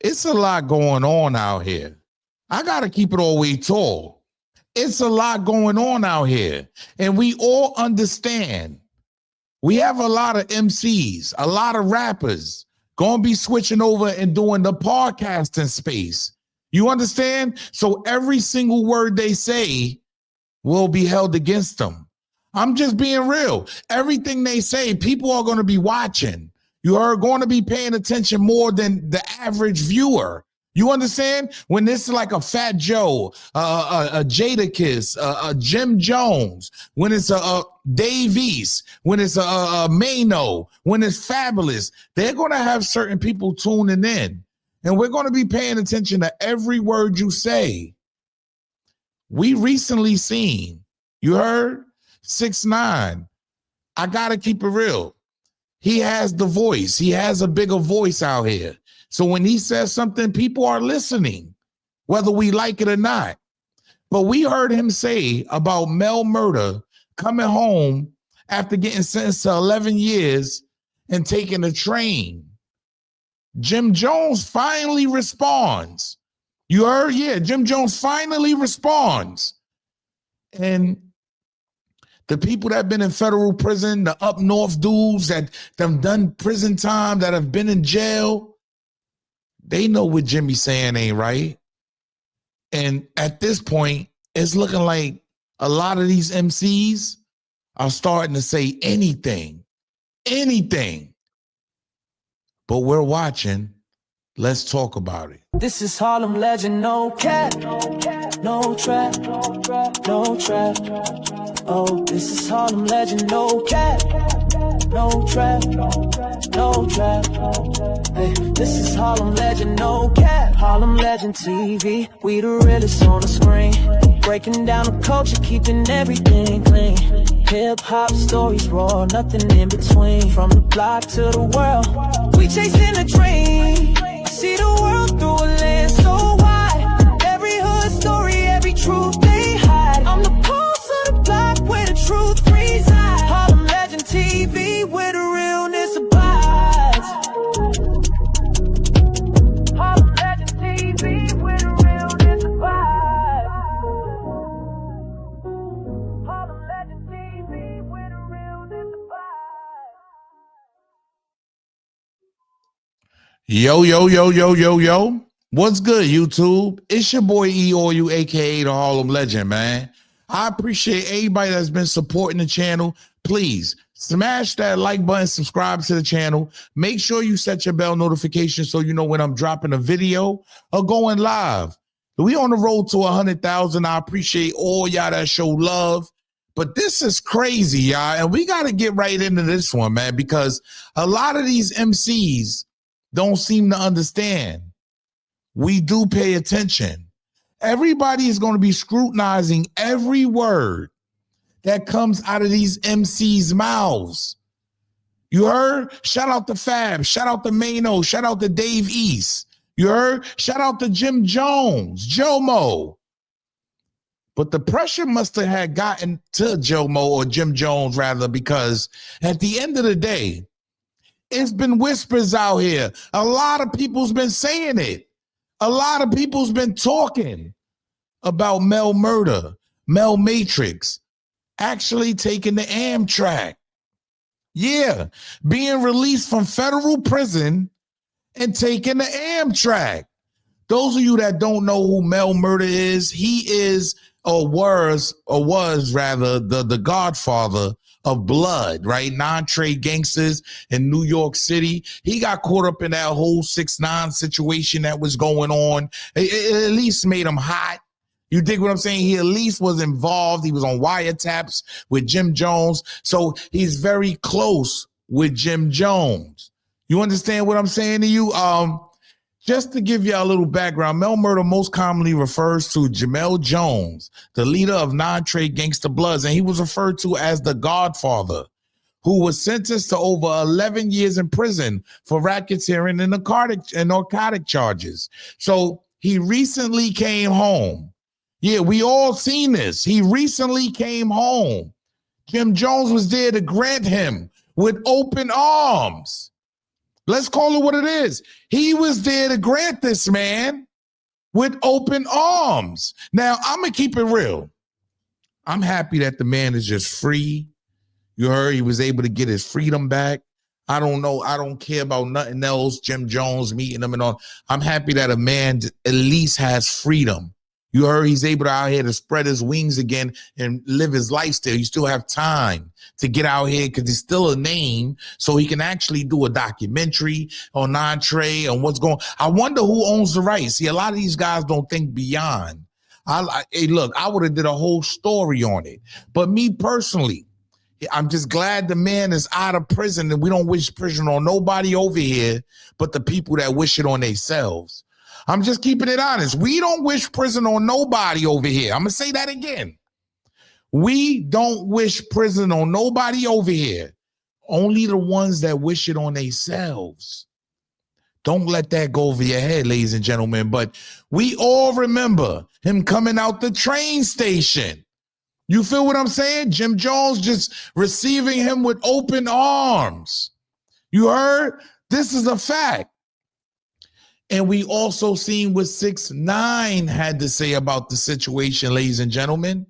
It's a lot going on out here. I got to keep it all the way tall. It's a lot going on out here. And we all understand. We have a lot of MCs, a lot of rappers going to be switching over and doing the podcasting space. You understand? So every single word they say will be held against them. I'm just being real. Everything they say, people are going to be watching. You are going to be paying attention more than the average viewer. You understand? When this is like a Fat Joe, a Jadakiss, a Jim Jones, when it's a Dave East, when it's a Mano, when it's Fabulous, they're going to have certain people tuning in. And we're going to be paying attention to every word you say. We recently seen, you heard, 6ix9ine. I got to keep it real. He has the voice. He has a bigger voice out here. So when he says something, people are listening, whether we like it or not. But we heard him say about Mel Murda coming home after getting sentenced to 11 years and taking a train. Jim Jones finally responds. You heard? Yeah, Jim Jones finally responds. And the people that have been in federal prison, the up north dudes that have done prison time, that have been in jail, they know what Jimmy's saying ain't right. And at this point, it's looking like a lot of these MCs are starting to say anything. But we're watching. Let's talk about it. This is Harlem legend, no cap, no trap, no trap. Oh, this is Harlem legend, no cap, no trap, no trap. Hey, this is Harlem legend, no cap. Harlem legend TV, we the realest on the screen. Breaking down the culture, keeping everything clean. Hip hop stories raw, nothing in between. From the block to the world, we chasing a dream. See the world through a lens so wide. Every hood story, every truth they hide. I'm the pulse of the block where the truth resides. Harlem legend TV where the realness abides. Harlem legend TV where the realness abides. Harlem legend TV where the realness abides. Yo. What's good, YouTube? It's your boy E-Oil, aka the Harlem Legend, man. I appreciate everybody that's been supporting the channel. Please smash that like button, subscribe to the channel. Make sure you set your bell notification so you know when I'm dropping a video or going live. We on the road to 100,000. I appreciate all y'all that show love. But this is crazy, y'all. And we got to get right into this one, man, because a lot of these MCs don't seem to understand. We do pay attention. Everybody is going to be scrutinizing every word that comes out of these MCs' mouths. You heard? Shout out to Fab. Shout out to Mano. Shout out to Dave East. You heard? Shout out to Jim Jones, Jomo. But the pressure must have had gotten to Jomo, or Jim Jones rather, because at the end of the day, it's been whispers out here. A lot of people's been saying it. A lot of people's been talking about Mel Murda, Mel Matrix, actually taking the Amtrak. Yeah, being released from federal prison and taking the Amtrak. Those of you that don't know who Mel Murda is, he is or was rather the Godfather of blood, right? Non-trade gangsters in New York City. He got caught up in that whole 6ix9ine situation that was going on. It at least made him hot. You dig what I'm saying? He at least was involved. He was on wiretaps with Jim Jones. So he's very close with Jim Jones. You understand what I'm saying to you? Just to give you a little background, Mel Murda most commonly refers to Jamel Jones, the leader of non-trade gangster Bloods, and he was referred to as the Godfather, who was sentenced to over 11 years in prison for racketeering and narcotic charges. So he recently came home. Yeah, we all seen this. He recently came home. Jim Jones was there to grant him with open arms. Let's call it what it is. He was there to grant this man with open arms. Now, I'm going to keep it real. I'm happy that the man is just free. You heard he was able to get his freedom back. I don't know. I don't care about nothing else. Jim Jones meeting him and all. I'm happy that a man at least has freedom. You heard he's able to out here to spread his wings again and live his lifestyle. You still have time to get out here because he's still a name, so he can actually do a documentary on Trey and what's going on. I wonder who owns the rights. See, a lot of these guys don't think beyond. Hey, look, I would have did a whole story on it. But me personally, I'm just glad the man is out of prison, and we don't wish prison on nobody over here but the people that wish it on themselves. I'm just keeping it honest. We don't wish prison on nobody over here. I'm going to say that again. We don't wish prison on nobody over here. Only the ones that wish it on themselves. Don't let that go over your head, ladies and gentlemen. But we all remember him coming out the train station. You feel what I'm saying? Jim Jones just receiving him with open arms. You heard? This is a fact. And we also seen what 6ix9ine had to say about the situation, ladies and gentlemen.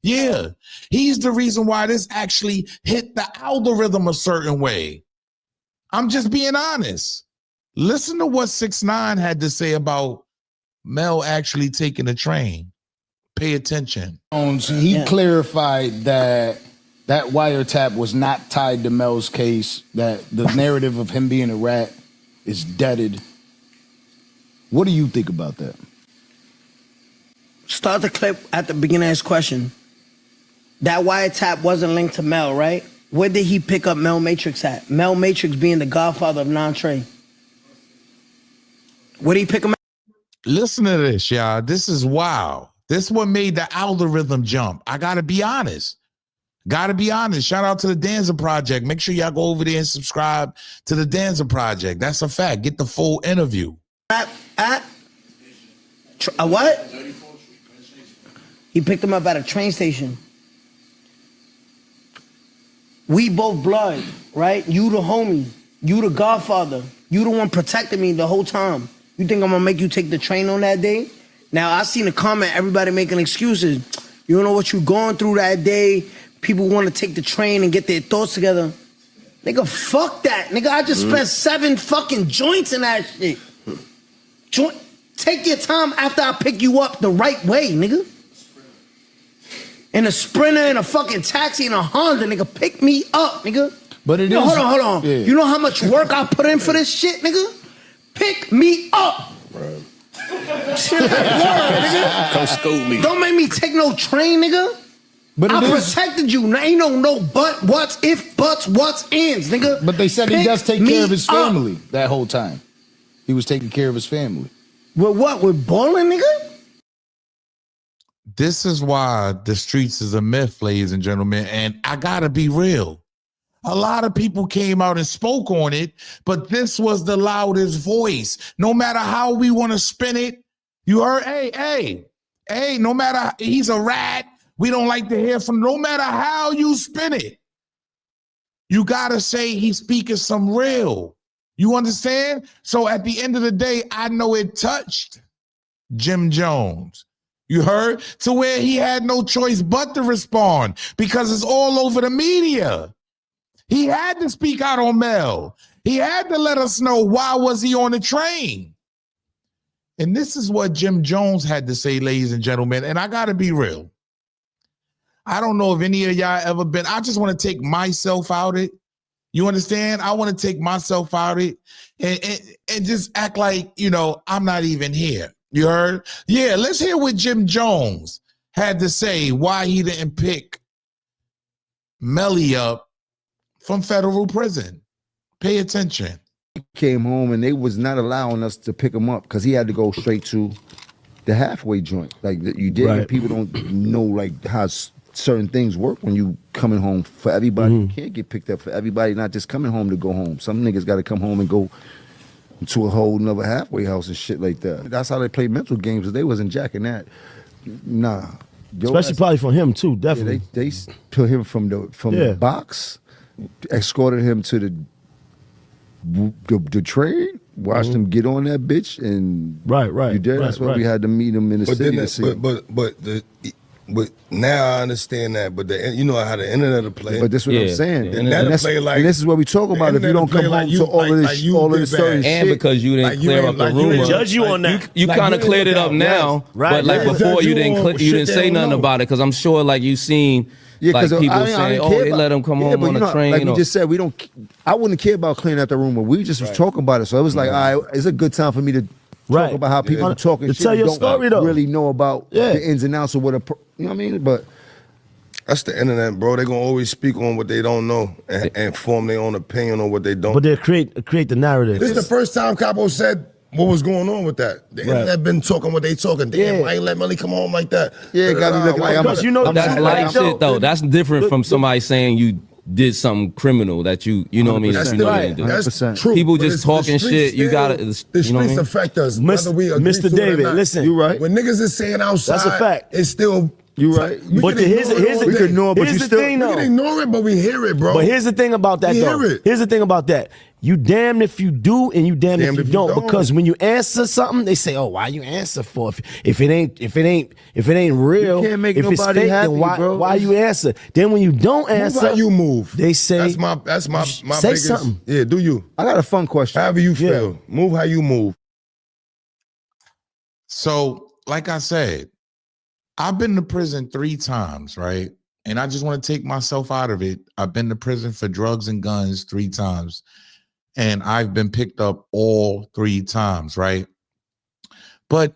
Yeah, he's the reason why this actually hit the algorithm a certain way. I'm just being honest. Listen to what 6ix9ine had to say about Mel actually taking the train. Pay attention. He clarified that wiretap was not tied to Mel's case, that the narrative of him being a rat is deaded. What do you think about that? Start the clip at the beginning of his question. That wiretap wasn't linked to Mel, right? Where did he pick up Mel Matrix at? Mel Matrix being the godfather of Trey. Where did he pick him at? Listen to this, y'all. This is wild. This one made the algorithm jump. I got to be honest. Shout out to the Danza Project. Make sure y'all go over there and subscribe to the Danza Project. That's a fact. Get the full interview. At a what? He picked him up at a train station. We both blood, right? You the homie. You the godfather. You the one protecting me the whole time. You think I'm gonna make you take the train on that day? Now, I seen a comment, everybody making excuses. You don't know what you going through that day. People want to take the train and get their thoughts together. Nigga, fuck that. Nigga, I just spent 7 fucking joints in that shit. Take your time after I pick you up the right way, nigga. In a Sprinter, in a fucking taxi, in a Honda, nigga, pick me up, nigga. But it is. Hold on. Yeah. You know how much work I put in for this shit, nigga? Pick me up. Bro. Shit like word, nigga. Come scoop me. Don't make me take no train, nigga. But I protected you. Now ain't no but, what's, if, buts, what's, ends, nigga. But they said he does take care of his family that whole time. He was taking care of his family. With what? With balling, nigga? This is why the streets is a myth, ladies and gentlemen. And I got to be real. A lot of people came out and spoke on it, but this was the loudest voice. No matter how we want to spin it, you heard, hey, no matter, he's a rat. We don't like to hear from, no matter how you spin it. You got to say he's speaking some real. You understand? So at the end of the day, I know it touched Jim Jones. You heard? To where he had no choice but to respond because it's all over the media. He had to speak out on Mel. He had to let us know why was he on the train. And this is what Jim Jones had to say, ladies and gentlemen. And I got to be real. I don't know if any of y'all ever been, I just want to take myself out of it. You understand? I want to take myself out of it and just act like, you know, I'm not even here. You heard? Yeah, let's hear what Jim Jones had to say why he didn't pick Melly up from federal prison. Pay attention. He came home and they was not allowing us to pick him up because he had to go straight to the halfway joint. Like you did, Right. People don't know like how certain things work when you coming home for everybody. You can't get picked up for everybody, not just coming home to go home. Some niggas got to come home and go to a whole nother halfway house and shit like that. That's how they play mental games. If they wasn't jacking that, nah. Especially probably for him too, definitely. Yeah, they put him from the box, escorted him to the train, watched him get on that bitch, and Right. You did. That's why we had to meet him in the city to see. But now I understand that. But you know how the internet will play. But that's what I'm saying. And this is what we talk about. If you don't come home to all of this, all of this certain shit, and because you didn't clear up the rumor, judge you on that. You kind of cleared it up now, but like before you didn't say nothing about it because I'm sure like you seen. Yeah, like people I saying, "Oh, they let him come home on a train." Like you just said, we don't. I wouldn't care about cleaning out the room, but we just was talking about it. So it was like, all right, it's a good time for me to talk about how people talking to shit tell your don't story, though. really know about the ins and outs of what you know what I mean. But that's the internet, bro. They're gonna always speak on what they don't know and form their own opinion on what they don't. But they create the narrative. This is the first time Capo said what was going on with that. The internet been talking what they talking. Damn, why you let Melly come home like that? Yeah, got me looking like because you know that's like shit though. That's different from somebody saying you did something criminal that you know what I mean. That's That's true. People but just talking shit. You gotta. The streets affect us. Whether we agree Mr. to it or David, not. listen. You right. When niggas is saying outside, That's a fact. It's still. You right. But here's the thing. but Here's you the still thing, We though. can ignore it, but we hear it, bro. But here's the thing about that, We though. hear it. Here's the thing about that. You damned if you do, and you damned if you don't. Because when you answer something, they say, "Oh, why you answer for? If it ain't real, You can't make if it's nobody fake, happy, then why bro. why you answer? Then when you don't answer, Move how you move. They say that's my say biggest. something. Yeah, do you? I got a fun question. However you feel. Move how you move. So, like I said, I've been to prison 3 times, right? And I just want to take myself out of it. I've been to prison for drugs and guns 3 times. And I've been picked up all 3 times, right? But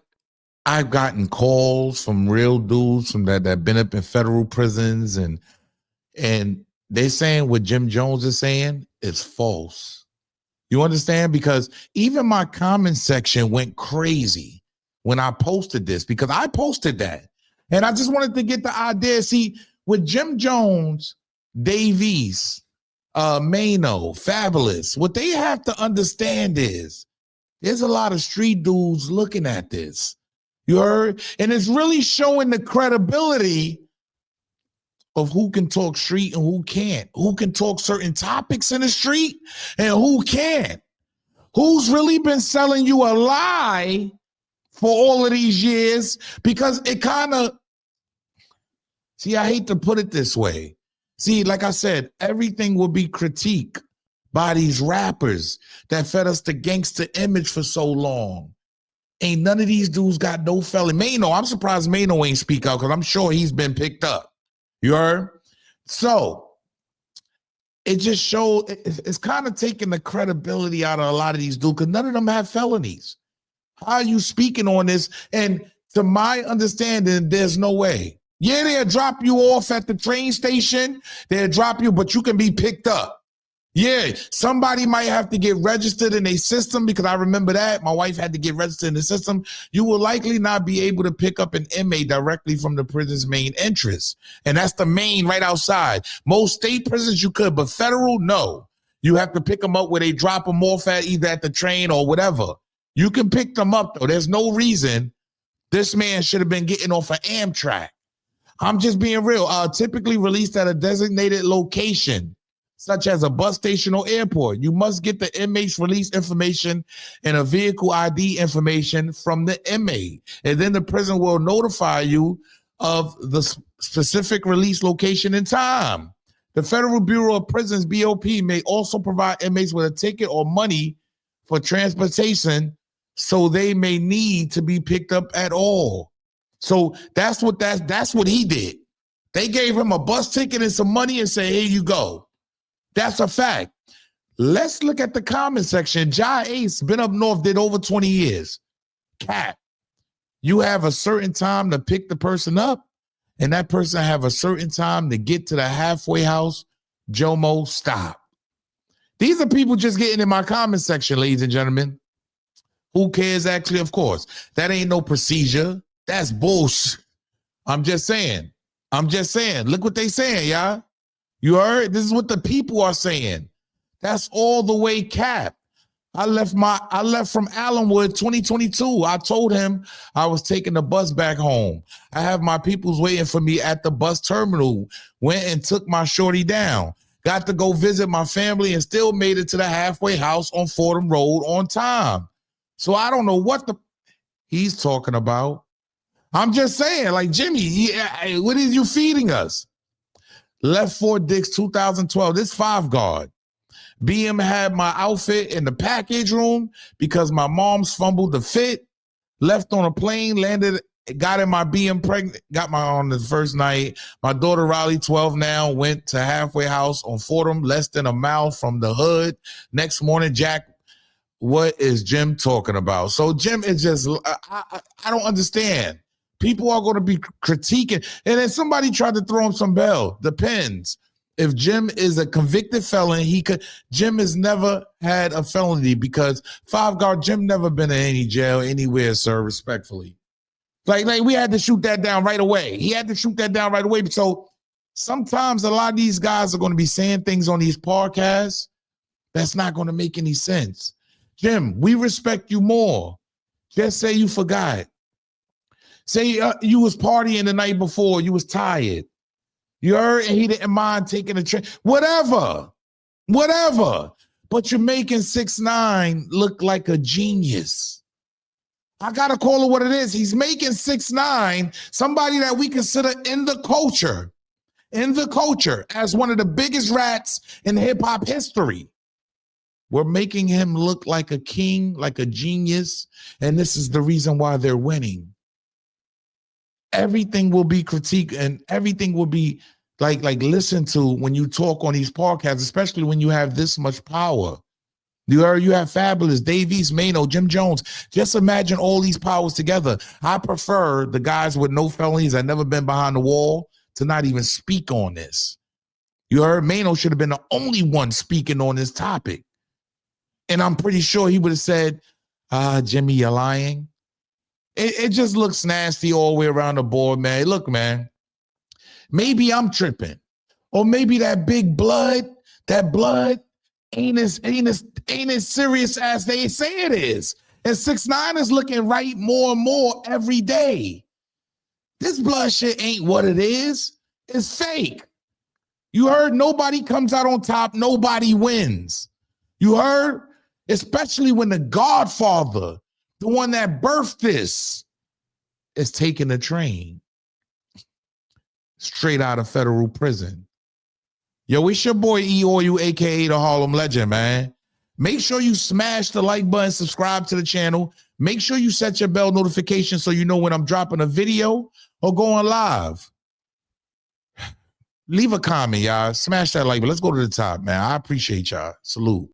I've gotten calls from real dudes from that been up in federal prisons, and they're saying what Jim Jones is saying is false. You understand? Because even my comment section went crazy when I posted this, because I posted that. And I just wanted to get the idea. See, with Jim Jones, Davies, Mano, Fabulous, what they have to understand is there's a lot of street dudes looking at this. You heard? And it's really showing the credibility of who can talk street and who can't. Who can talk certain topics in the street and who can't. Who's really been selling you a lie for all of these years? Because it kind of, see, I hate to put it this way. See, like I said, everything will be critiqued by these rappers that fed us the gangster image for so long. Ain't none of these dudes got no felony. Mano, I'm surprised Mano ain't speak out because I'm sure he's been picked up. You heard? So it just showed, it's kind of taking the credibility out of a lot of these dudes because none of them have felonies. How are you speaking on this? And to my understanding, there's no way. Yeah, they'll drop you off at the train station. They'll drop you, but you can be picked up. Yeah, somebody might have to get registered in a system because I remember that. My wife had to get registered in the system. You will likely not be able to pick up an inmate directly from the prison's main entrance. And that's the main right outside. Most state prisons you could, but federal, no. You have to pick them up where they drop them off at either at the train or whatever. You can pick them up, though. There's no reason this man should have been getting off an Amtrak. I'm just being real. Typically released at a designated location, such as a bus station or airport. You must get the inmate's release information and a vehicle ID information from the inmate. And then the prison will notify you of the specific release location and time. The Federal Bureau of Prisons, BOP, may also provide inmates with a ticket or money for transportation, so they may need to be picked up at all. So that's what he did. They gave him a bus ticket and some money and say, here you go. That's a fact. Let's look at the comment section. Jai Ace, been up north, did over 20 years. Cat, you have a certain time to pick the person up, and that person have a certain time to get to the halfway house. Jomo, stop. These are people just getting in my comment section, ladies and gentlemen. Who cares, actually? Of course. That ain't no procedure. That's bullshit. I'm just saying. Look what they saying, y'all. You heard? This is what the people are saying. That's all the way cap. I left from Allenwood 2022. I told him I was taking the bus back home. I have my peoples waiting for me at the bus terminal. Went and took my shorty down. got to go visit my family, and still made it to the halfway house on Fordham Road on time. So I don't know what he's talking about. I'm just saying, like, Jimmy, what is you feeding us? Left 4 Dicks 2012. This 5 guard. BM had my outfit in the package room because my mom's fumbled the fit. Left on a plane, landed, got in my BM pregnant, got my on the first night. My daughter Riley, 12 now, went to halfway house on Fordham, less than a mile from the hood. Next morning, Jack, what is Jim talking about? So Jim is just, I don't understand. People are going to be critiquing. And then somebody tried to throw him some bell. Depends. If Jim is a convicted felon, Jim has never had a felony because 5 guard Jim never been in any jail anywhere, sir, respectfully. Like we had to shoot that down right away. He had to shoot that down right away. So sometimes a lot of these guys are going to be saying things on these podcasts that's not going to make any sense. Jim, we respect you more. Just say you forgot. Say you was partying the night before, you was tired. You heard, and he didn't mind taking a train. Whatever. But you're making 6ix9ine look like a genius. I gotta call it what it is. He's making 6ix9ine somebody that we consider in the culture as one of the biggest rats in hip-hop history. We're making him look like a king, like a genius, and this is the reason why they're winning. Everything will be critiqued and everything will be like listened to when you talk on these podcasts, especially when you have this much power. You have Fabulous, Dave East, Mano, Jim Jones. Just imagine all these powers together. I prefer the guys with no felonies that never been behind the wall to not even speak on this. You heard, Mano should have been the only one speaking on this topic. And I'm pretty sure he would have said, Jimmy, you're lying. It just looks nasty all the way around the board, man. Look, man, maybe I'm tripping. Or maybe that blood ain't as serious as they say it is. And 6ix9ine is looking right more and more every day. This blood shit ain't what it is. It's fake. You heard, nobody comes out on top, nobody wins. You heard? Especially when the Godfather, the one that birthed this, is taking the train straight out of federal prison. Yo, it's your boy E-Oil, aka the Harlem Legend, man. Make sure you smash the like button, subscribe to the channel. Make sure you set your bell notification so you know when I'm dropping a video or going live. Leave a comment, y'all. Smash that like button. Let's go to the top, man. I appreciate y'all. Salute.